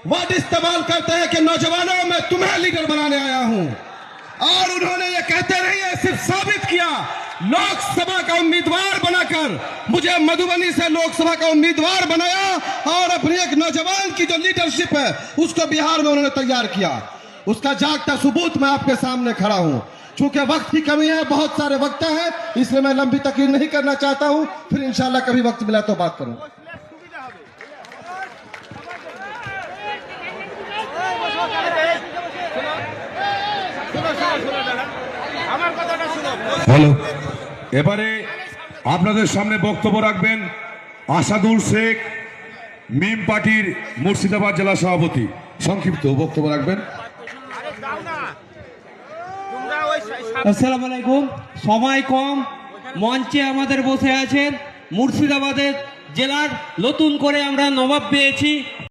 Word इस्तेमाल करते हैं कि नौजवानों मैं तुम्हें लीडर बनाने आया हूं, और उन्होंने ये कहते नहीं है, सिर्फ साबित किया। लोकसभा का उम्मीदवार बनाकर मुझे मधुबनी से लोकसभा का उम्मीदवार बनाया, और अपनी एक नौजवान की जो लीडरशिप है उसको बिहार में उन्होंने तैयार किया। उसका जागता सबूत मैं आपके सामने खड़ा हूं। चूंकि वक्त की कमी है, बहुत सारे वक्ता है, इसलिए मैं लंबी तकरीर नहीं करना चाहता हूं। फिर इंशाल्लाह कभी वक्त मिला तो बात करूंगा। হ্যালো, এবারে আপনাদের সামনে বক্তব্য রাখবেন আসাদুল শেখ, মিম পার্টির মুর্শিদাবাদ জেলা সভাপতি। সংক্ষিপ্ত বক্তব্য রাখবেন। আসসালামু আলাইকুম। সময় কম, মঞ্চে আমাদের বসে আছেন মুর্শিদাবাদের জেলার নতুন করে আমরা নবাব পেয়েছি